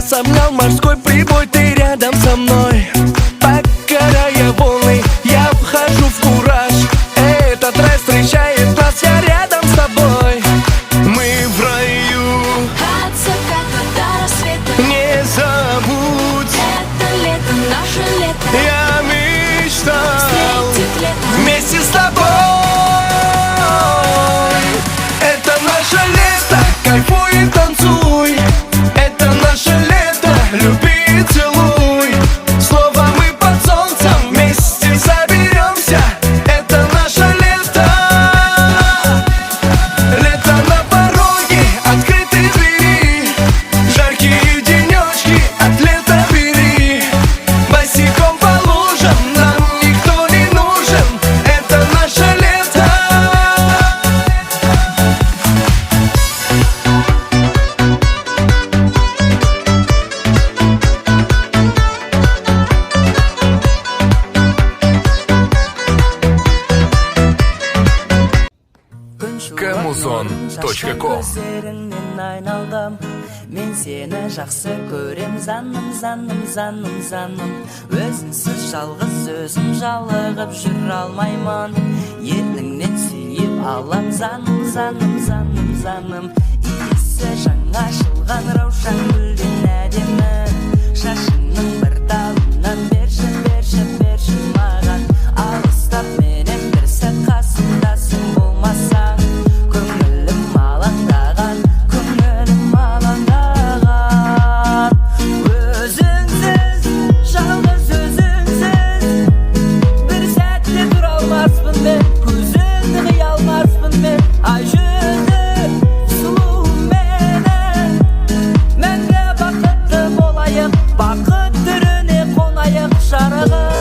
Сомнал морской прибой, ты рядом со мной. Покоряя волны, я вхожу в кураж. Этот рай встречает нас, я рядом с тобой. Мы в раю. От заката до рассвета. Не забудь, это лето, наше лето. я мечтал Встретить лето вместе с тобой. Это наше лето, кайфуй и танцуй. Это наше лето, люби и целуй. Снова мы под солнцем вместе соберемся. Это наше лето. Лето на пороге, открытые двери. Жаркие денечки от лета бери. Босиком по лужам, нам никто не нужен. Это наше лето. Камузон.ком. Көздеріңнен айналдым, мен сені жақсы көрем, заным, заным, заным, заным. Өзіңсіз жалғыз өзім жалығып жүр алмаймын. Ерніңнен сүйіп алам, заным, заным, заным, заным. Иісі жаңа ашылған раушан гүлден әдемі. Шашыңның бір талынан берші, берші, берші маған. Алыстап менен бір сәт қасымдасың болмасаң. Көңілім алаңдаған, көңілім алаңдаған. Өзіңсіз, жалғыз өзіңсіз, бір сәтте тұра алмаспын мен, көзіңді қия алмаспын мен. Ай жүзі сұлу менің, мәңгі бақытты болайық, бақыт түріне қонайық шарығып.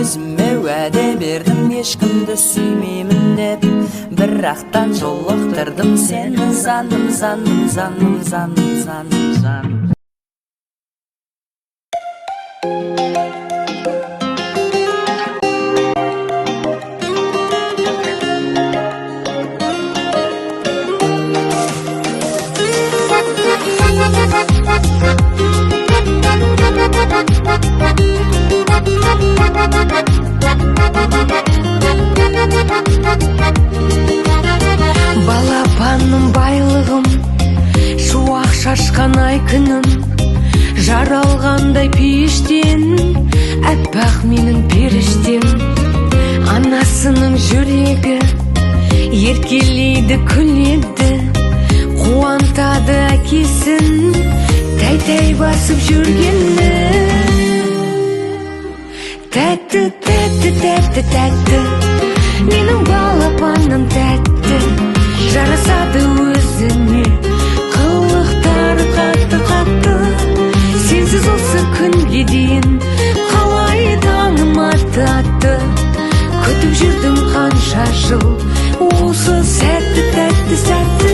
Өзіме уәде бердім, ешкімді сүймеймін деп. Бірақтан жолықтырдым сені, заным, заным, заным, заным, заным, заным. Балапаным байлығым, шуақ шашқан ай күнім, жаралғандай пештен, әппақ менің періштем. Анасының жүрегі еркелейді, күледі, қуантады әкесін, тәй-тәй басып жүргені. Тәтті, тәтті, тәтті, тәтті, менің балапаным тәтті. Жарасады өзіне, қылықтары қатты-қатты. Сенсіз осы күнге дейін қалай таңым атты. Күтіп жүрдім қанша жыл, осы сәтті, тәтті, сәтті.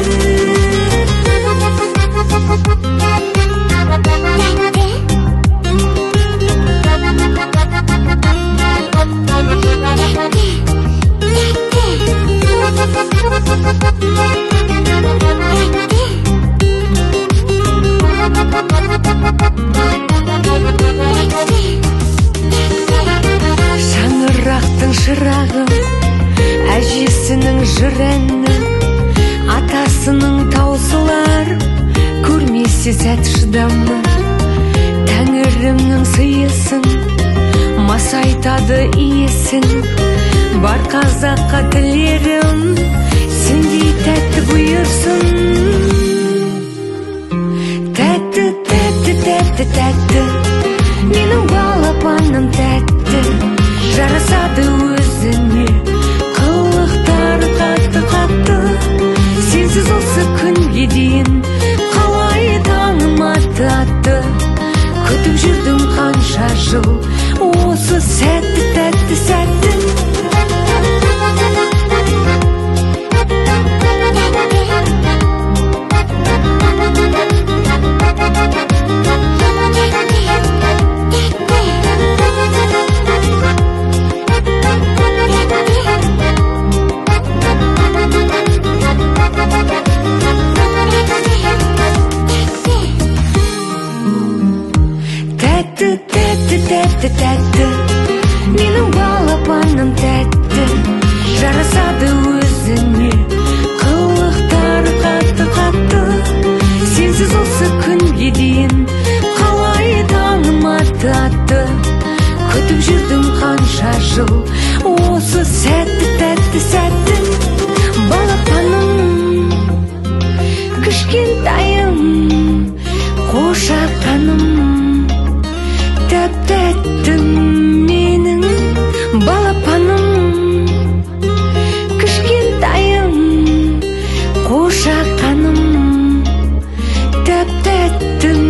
Шаңырақтың шырағы, әжесінің жыр әні, атасының таусылар, көрмесе сәт шыдамы. Тәңірімнің сыйысын, масайтады иесін, бар қазаққа тілерім, сендей тәтті бұйырсын. Тәтті, тәтті, тәтті, тәтті, менің балапаным тәтті. Жарасады өзіне, қылықтары қатты-қатты. Сенсіз осы күнге дейін қалай таңым атты. Күтіп жүрдім қанша жыл, осы сәтті, тәтті, сәтті. жыл осы сәтті тәтті сәтті балапаным кішкентайым қошақаным тәп-тәттім менің балапаным кішкентайым қошақаным тәп-тәттім.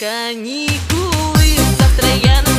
Каникулы, завтра я